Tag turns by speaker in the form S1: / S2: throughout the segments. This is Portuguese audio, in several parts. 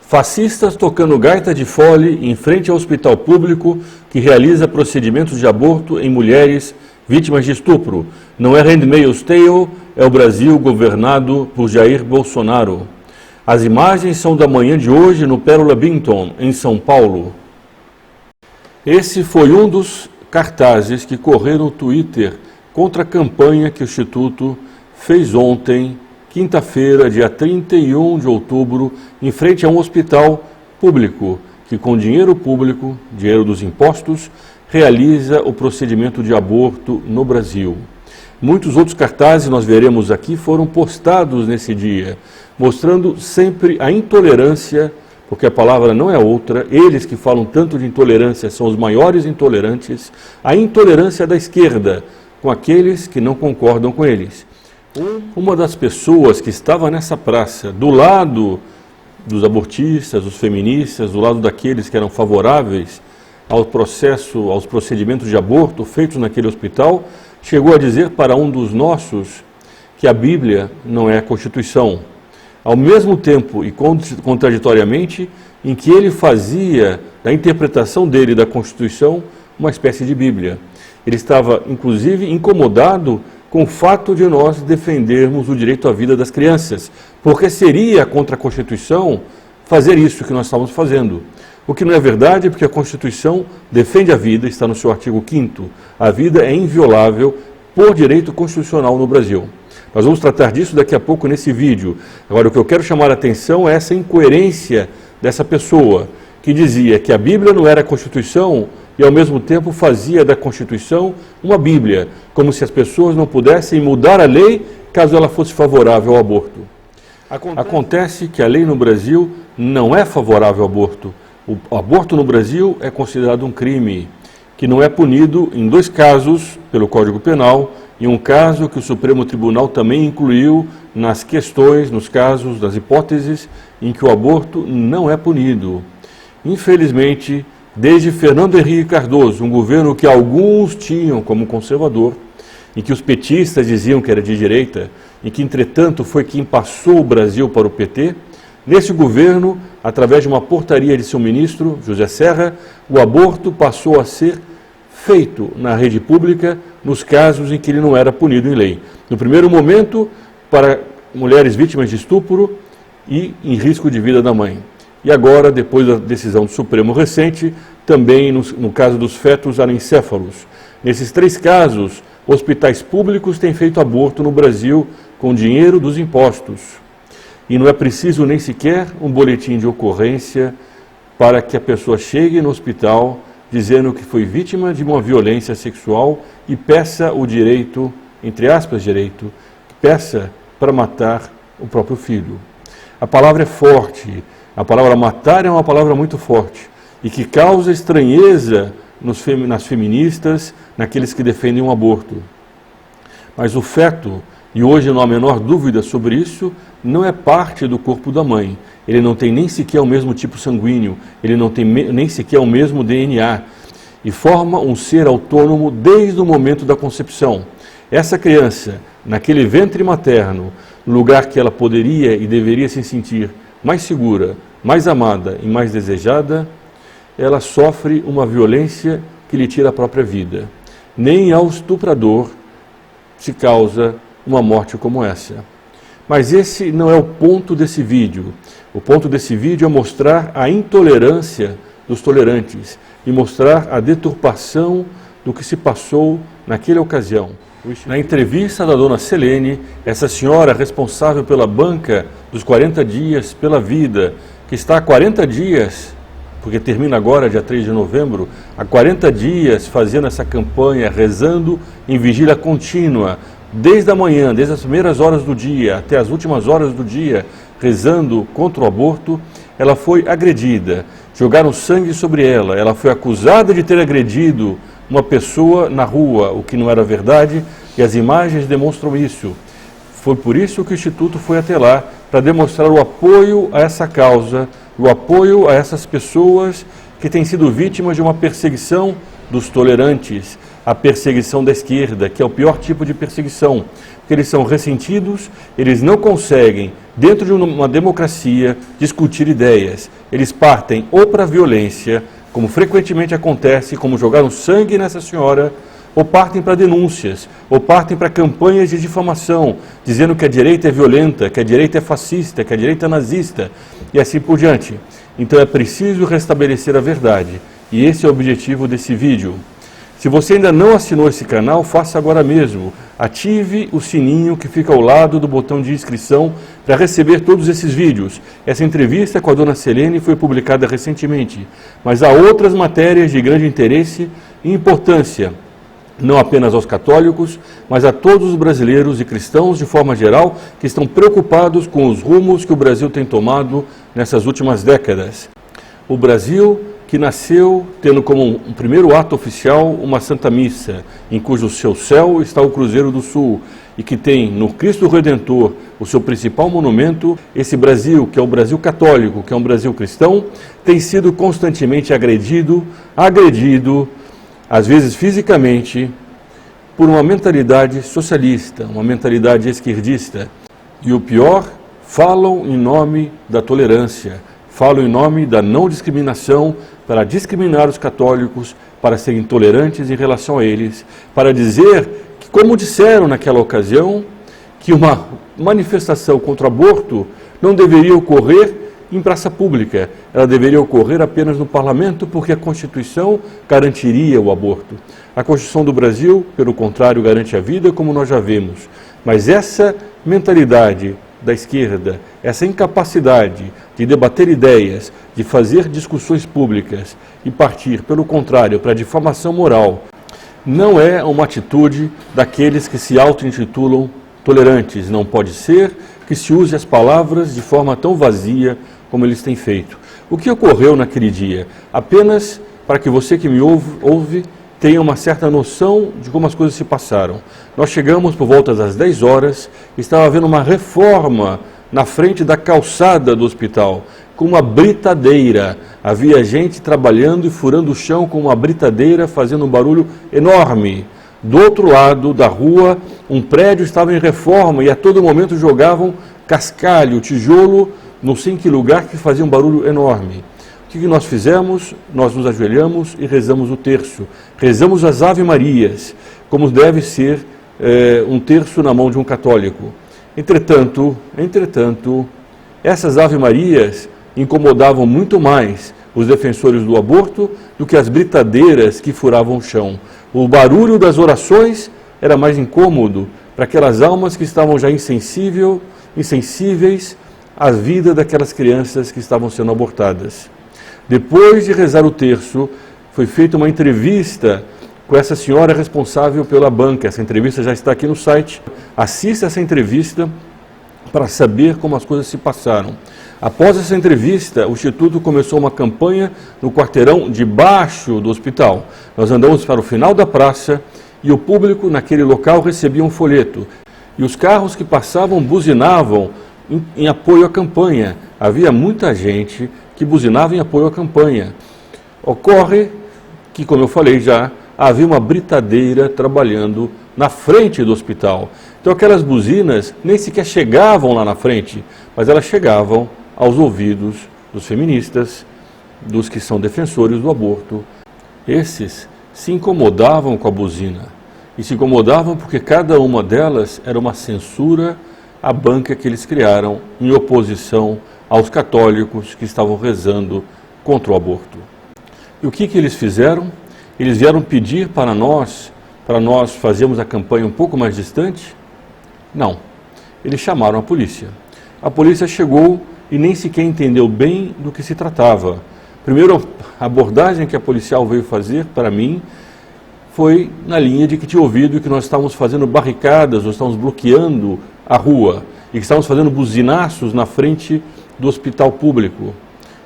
S1: Fascistas tocando gaita de fole em frente ao hospital público que realiza procedimentos de aborto em mulheres vítimas de estupro. Não é Handmaid's Tale, é o Brasil governado por Jair Bolsonaro. As imagens são da manhã de hoje no Pérola Binton, em São Paulo. Esse foi um dos cartazes que correram no Twitter contra a campanha que o Instituto fez ontem, quinta-feira, dia 31 de outubro, em frente a um hospital público, que com dinheiro público, dinheiro dos impostos, realiza o procedimento de aborto no Brasil. Muitos outros cartazes, nós veremos aqui, foram postados nesse dia, mostrando sempre a intolerância, porque a palavra não é outra, eles que falam tanto de intolerância são os maiores intolerantes, a intolerância da esquerda com aqueles que não concordam com eles. Uma das pessoas que estava nessa praça, do lado dos abortistas, dos feministas, do lado daqueles que eram favoráveis ao processo, aos procedimentos de aborto feitos naquele hospital, chegou a dizer para um dos nossos que a Bíblia não é a Constituição. Ao mesmo tempo e contraditoriamente, em que ele fazia da interpretação dele da Constituição uma espécie de Bíblia. Ele estava, inclusive, incomodado com o fato de nós defendermos o direito à vida das crianças, porque seria contra a Constituição fazer isso que nós estamos fazendo. O que não é verdade, porque a Constituição defende a vida, está no seu artigo 5º. A vida é inviolável por direito constitucional no Brasil. Nós vamos tratar disso daqui a pouco nesse vídeo. Agora, o que eu quero chamar a atenção é essa incoerência dessa pessoa, que dizia que a Bíblia não era a Constituição e, ao mesmo tempo, fazia da Constituição uma Bíblia, como se as pessoas não pudessem mudar a lei caso ela fosse favorável ao aborto. Acontece que a lei no Brasil não é favorável ao aborto. O aborto no Brasil é considerado um crime, que não é punido em 2 casos pelo Código Penal, e um caso que o Supremo Tribunal também incluiu nas questões, nos casos, das hipóteses em que o aborto não é punido. Infelizmente, desde Fernando Henrique Cardoso, um governo que alguns tinham como conservador, em que os petistas diziam que era de direita, e que, entretanto, foi quem passou o Brasil para o PT, nesse governo, através de uma portaria de seu ministro, José Serra, o aborto passou a ser feito na rede pública nos casos em que ele não era punido em lei. No primeiro momento, para mulheres vítimas de estupro e em risco de vida da mãe. E agora, depois da decisão do Supremo recente, também no caso dos fetos anencéfalos. Nesses 3 casos, hospitais públicos têm feito aborto no Brasil com dinheiro dos impostos. E não é preciso nem sequer um boletim de ocorrência para que a pessoa chegue no hospital dizendo que foi vítima de uma violência sexual e peça o direito, entre aspas, direito, peça para matar o próprio filho. A palavra é forte, a palavra matar é uma palavra muito forte e que causa estranheza nas feministas, naqueles que defendem o aborto. Mas o feto, e hoje não há a menor dúvida sobre isso, não é parte do corpo da mãe. Ele não tem nem sequer o mesmo tipo sanguíneo, ele não tem nem sequer o mesmo DNA e forma um ser autônomo desde o momento da concepção. Essa criança, naquele ventre materno, no lugar que ela poderia e deveria se sentir mais segura, mais amada e mais desejada, ela sofre uma violência que lhe tira a própria vida. Nem ao estuprador se causa uma morte como essa. Mas esse não é o ponto desse vídeo. O ponto desse vídeo é mostrar a intolerância dos tolerantes e mostrar a deturpação do que se passou naquela ocasião. Na entrevista da dona Selene, essa senhora responsável pela banca dos 40 dias pela vida, que está há 40 dias, porque termina agora, dia 3 de novembro, há 40 dias fazendo essa campanha, rezando em vigília contínua, desde a manhã, desde as primeiras horas do dia até as últimas horas do dia, rezando contra o aborto, ela foi agredida, jogaram sangue sobre ela, ela foi acusada de ter agredido uma pessoa na rua, o que não era verdade, e as imagens demonstram isso. Foi por isso que o Instituto foi até lá, para demonstrar o apoio a essa causa, o apoio a essas pessoas que têm sido vítimas de uma perseguição dos tolerantes, a perseguição da esquerda, que é o pior tipo de perseguição, porque eles são ressentidos, eles não conseguem, dentro de uma democracia, discutir ideias. Eles partem ou para a violência, como frequentemente acontece, como jogaram sangue nessa senhora, ou partem para denúncias, ou partem para campanhas de difamação, dizendo que a direita é violenta, que a direita é fascista, que a direita é nazista, e assim por diante. Então é preciso restabelecer a verdade, e esse é o objetivo desse vídeo. Se você ainda não assinou esse canal, faça agora mesmo. Ative o sininho que fica ao lado do botão de inscrição para receber todos esses vídeos. Essa entrevista com a dona Selene foi publicada recentemente, mas há outras matérias de grande interesse e importância, não apenas aos católicos, mas a todos os brasileiros e cristãos de forma geral que estão preocupados com os rumos que o Brasil tem tomado nessas últimas décadas. O Brasil que nasceu tendo como um primeiro ato oficial uma Santa Missa, em cujo seu céu está o Cruzeiro do Sul, e que tem no Cristo Redentor o seu principal monumento. Esse Brasil, que é o Brasil católico, que é um Brasil cristão, tem sido constantemente agredido, às vezes fisicamente, por uma mentalidade socialista, uma mentalidade esquerdista. E o pior, falam em nome da tolerância, falam em nome da não discriminação, para discriminar os católicos, para serem intolerantes em relação a eles, para dizer que, como disseram naquela ocasião, que uma manifestação contra o aborto não deveria ocorrer em praça pública, ela deveria ocorrer apenas no parlamento, porque a Constituição garantiria o aborto. A Constituição do Brasil, pelo contrário, garante a vida, como nós já vimos. Mas essa mentalidade da esquerda, essa incapacidade de debater ideias, de fazer discussões públicas e partir, pelo contrário, para a difamação moral, não é uma atitude daqueles que se auto-intitulam tolerantes. Não pode ser que se use as palavras de forma tão vazia como eles têm feito. O que ocorreu naquele dia? Apenas para que você que me ouve tenha uma certa noção de como as coisas se passaram. Nós chegamos por volta das 10 horas, estava havendo uma reforma na frente da calçada do hospital, com uma britadeira. Havia gente trabalhando e furando o chão com uma britadeira, fazendo um barulho enorme. Do outro lado da rua, um prédio estava em reforma e a todo momento jogavam cascalho, tijolo, não sei em que lugar, que fazia um barulho enorme. O que nós fizemos? Nós nos ajoelhamos e rezamos o terço. Rezamos as Ave Marias, como deve ser um terço na mão de um católico. Entretanto, essas Ave Marias incomodavam muito mais os defensores do aborto do que as britadeiras que furavam o chão. O barulho das orações era mais incômodo para aquelas almas que estavam já insensíveis à vida daquelas crianças que estavam sendo abortadas. Depois de rezar o terço, foi feita uma entrevista com essa senhora responsável pela banca. Essa entrevista já está aqui no site. Assista essa entrevista para saber como as coisas se passaram. Após essa entrevista, o Instituto começou uma campanha no quarteirão debaixo do hospital. Nós andamos para o final da praça e o público naquele local recebia um folheto. E os carros que passavam buzinavam em apoio à campanha. Havia muita gente que buzinava em apoio à campanha. Ocorre que, como eu falei já, havia uma britadeira trabalhando na frente do hospital. Então aquelas buzinas nem sequer chegavam lá na frente, mas elas chegavam aos ouvidos dos feministas, dos que são defensores do aborto. Esses se incomodavam com a buzina. E se incomodavam porque cada uma delas era uma censura à banca que eles criaram em oposição aos católicos que estavam rezando contra o aborto. E o que eles fizeram? Eles vieram pedir para nós fazermos a campanha um pouco mais distante? Não. Eles chamaram a polícia. A polícia chegou e nem sequer entendeu bem do que se tratava. Primeiro, a abordagem que a policial veio fazer para mim foi na linha de que tinha ouvido que nós estávamos fazendo barricadas, nós estávamos bloqueando a rua e que estávamos fazendo buzinaços na frente do hospital público.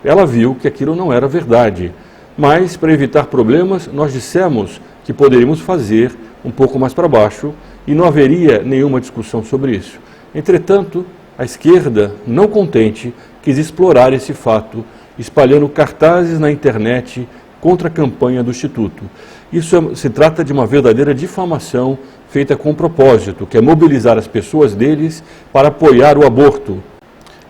S1: Ela viu que aquilo não era verdade, mas para evitar problemas nós dissemos que poderíamos fazer um pouco mais para baixo e não haveria nenhuma discussão sobre isso. Entretanto, a esquerda, não contente, quis explorar esse fato, espalhando cartazes na internet contra a campanha do Instituto. Se trata de uma verdadeira difamação feita com propósito, que é mobilizar as pessoas deles para apoiar o aborto.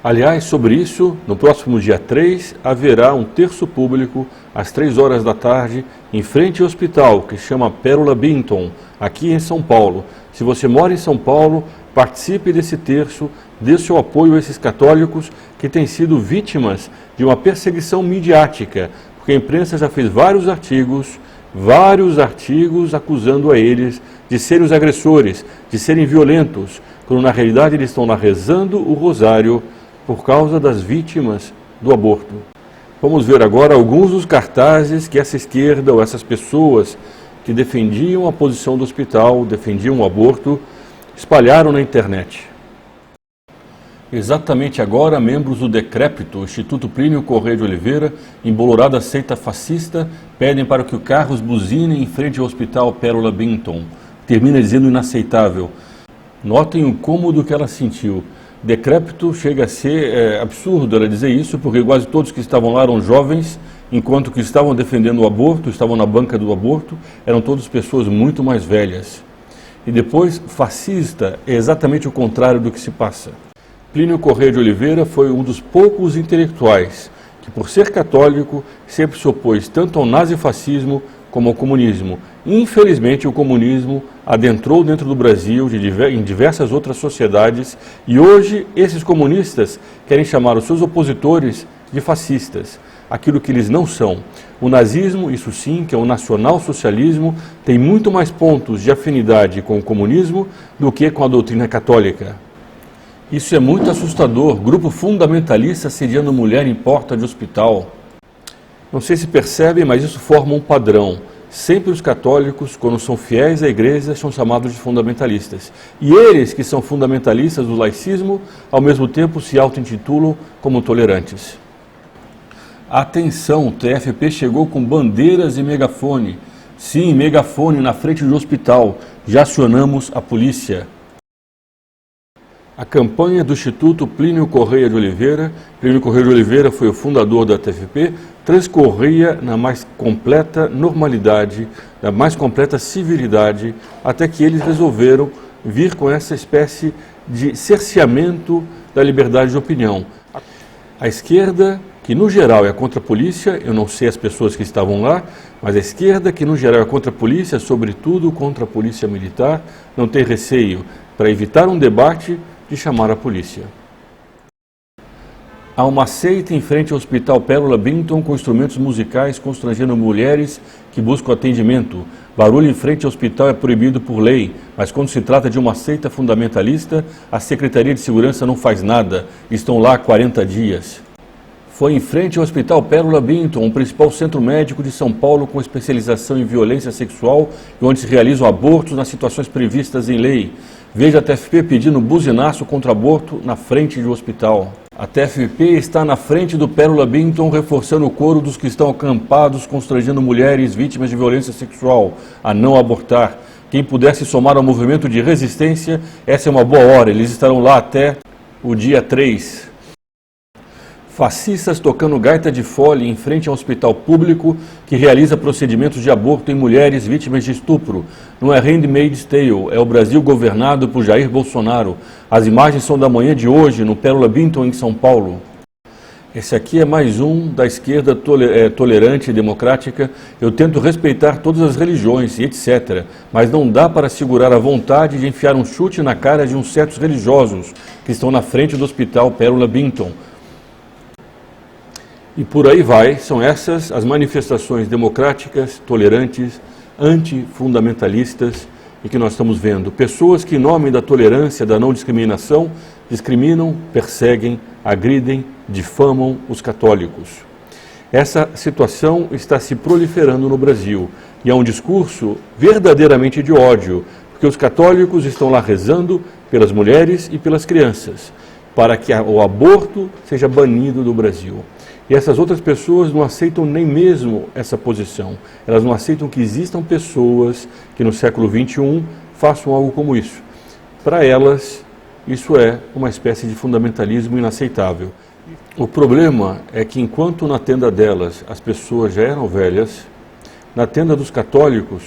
S1: Aliás, sobre isso, no próximo dia 3, haverá um terço público às 3 horas da tarde, em frente ao hospital, que se chama Pérola Binton, aqui em São Paulo. Se você mora em São Paulo, participe desse terço, dê seu apoio a esses católicos que têm sido vítimas de uma perseguição midiática, porque a imprensa já fez vários artigos acusando a eles de serem os agressores, de serem violentos, quando na realidade eles estão lá rezando o rosário por causa das vítimas do aborto. Vamos ver agora alguns dos cartazes que essa esquerda ou essas pessoas que defendiam a posição do hospital, defendiam o aborto, espalharam na internet. Exatamente agora, membros do decrépito Instituto Plínio Correia de Oliveira, embolorada seita fascista, pedem para que o carros buzinem em frente ao hospital Pérola Binton. Termina dizendo inaceitável. Notem o cômodo que ela sentiu. Decrépito chega a ser absurdo ela dizer isso, porque quase todos que estavam lá eram jovens, enquanto que estavam defendendo o aborto, estavam na banca do aborto, eram todas pessoas muito mais velhas. E depois, fascista é exatamente o contrário do que se passa. Plínio Correia de Oliveira foi um dos poucos intelectuais que, por ser católico, sempre se opôs tanto ao nazifascismo como ao comunismo. Infelizmente, o comunismo adentrou dentro do Brasil, em diversas outras sociedades, e hoje esses comunistas querem chamar os seus opositores de fascistas, aquilo que eles não são. O nazismo, isso sim, que é o nacional-socialismo, tem muito mais pontos de afinidade com o comunismo do que com a doutrina católica. Isso é muito assustador, grupo fundamentalista assediando mulher em porta de hospital. Não sei se percebem, mas isso forma um padrão. Sempre os católicos, quando são fiéis à igreja, são chamados de fundamentalistas. E eles, que são fundamentalistas do laicismo, ao mesmo tempo se auto-intitulam como tolerantes. Atenção, o TFP chegou com bandeiras e megafone. Sim, megafone na frente do hospital. Já acionamos a polícia. A campanha do Instituto Plínio Correia de Oliveira, Plínio Correia de Oliveira foi o fundador da TFP, transcorria na mais completa normalidade, na mais completa civilidade, até que eles resolveram vir com essa espécie de cerceamento da liberdade de opinião. A esquerda, que no geral é contra a polícia, eu não sei as pessoas que estavam lá, mas a esquerda, que no geral é contra a polícia, sobretudo contra a polícia militar, não tem receio para evitar um debate de chamar a polícia. Há uma seita em frente ao Hospital Pérola Binton com instrumentos musicais constrangendo mulheres que buscam atendimento. Barulho em frente ao hospital é proibido por lei, mas quando se trata de uma seita fundamentalista, a Secretaria de Segurança não faz nada. Estão lá há 40 dias. Foi em frente ao Hospital Pérola Binton, o principal centro médico de São Paulo com especialização em violência sexual e onde se realizam abortos nas situações previstas em lei. Veja a TFP pedindo buzinaço contra aborto na frente do hospital. A TFP está na frente do Pérola Binton, reforçando o coro dos que estão acampados, constrangendo mulheres vítimas de violência sexual a não abortar. Quem puder se somar ao movimento de resistência, essa é uma boa hora. Eles estarão lá até o dia 3. Fascistas tocando gaita de fole em frente a um hospital público que realiza procedimentos de aborto em mulheres vítimas de estupro. Não é Handmaid's Tale, é o Brasil governado por Jair Bolsonaro. As imagens são da manhã de hoje, no Pérola Binton, em São Paulo. Esse aqui é mais um da esquerda tolerante e democrática. Eu tento respeitar todas as religiões e etc., mas não dá para segurar a vontade de enfiar um chute na cara de uns certos religiosos que estão na frente do hospital Pérola Binton. E por aí vai, são essas as manifestações democráticas, tolerantes, antifundamentalistas e que nós estamos vendo. Pessoas que, em nome da tolerância, da não discriminação, discriminam, perseguem, agridem, difamam os católicos. Essa situação está se proliferando no Brasil e é um discurso verdadeiramente de ódio, porque os católicos estão lá rezando pelas mulheres e pelas crianças, para que o aborto seja banido do Brasil. E essas outras pessoas não aceitam nem mesmo essa posição. Elas não aceitam que existam pessoas que no século XXI façam algo como isso. Para elas, isso é uma espécie de fundamentalismo inaceitável. O problema é que enquanto na tenda delas as pessoas já eram velhas, na tenda dos católicos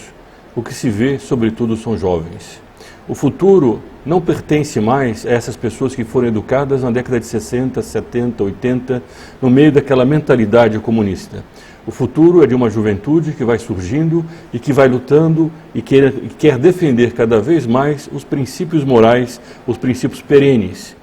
S1: o que se vê sobretudo são jovens. O futuro não pertence mais a essas pessoas que foram educadas na década de 60, 70, 80, no meio daquela mentalidade comunista. O futuro é de uma juventude que vai surgindo e que vai lutando e quer defender cada vez mais os princípios morais, os princípios perenes.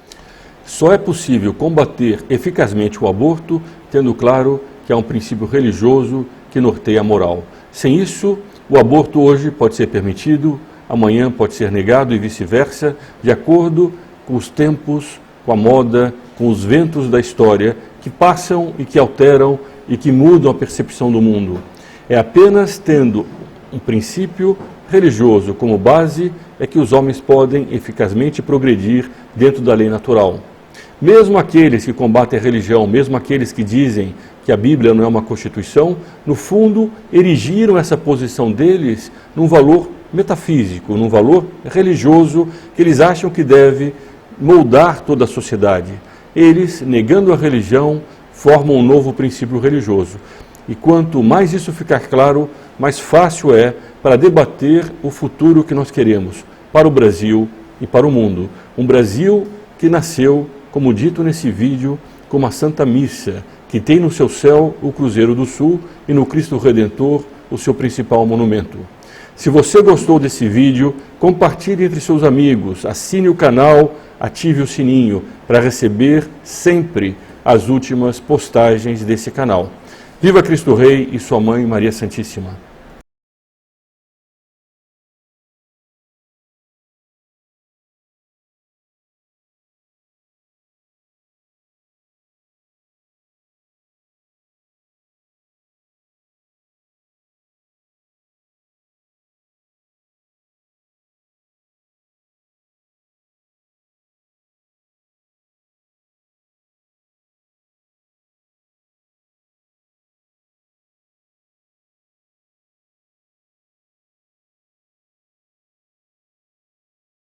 S1: Só é possível combater eficazmente o aborto tendo claro que há um princípio religioso que norteia a moral. Sem isso, o aborto hoje pode ser permitido, amanhã pode ser negado e vice-versa, de acordo com os tempos, com a moda, com os ventos da história que passam e que alteram e que mudam a percepção do mundo. É apenas tendo um princípio religioso como base é que os homens podem eficazmente progredir dentro da lei natural. Mesmo aqueles que combatem a religião, mesmo aqueles que dizem que a Bíblia não é uma constituição, no fundo erigiram essa posição deles num valor metafísico, num valor religioso que eles acham que deve moldar toda a sociedade. Eles, negando a religião, formam um novo princípio religioso. E quanto mais isso ficar claro, mais fácil é para debater o futuro que nós queremos para o Brasil e para o mundo. Um Brasil que nasceu, como dito nesse vídeo, como a Santa Missa, que tem no seu céu o Cruzeiro do Sul e no Cristo Redentor o seu principal monumento. Se você gostou desse vídeo, compartilhe entre seus amigos, assine o canal, ative o sininho para receber sempre as últimas postagens desse canal. Viva Cristo Rei e sua Mãe Maria Santíssima!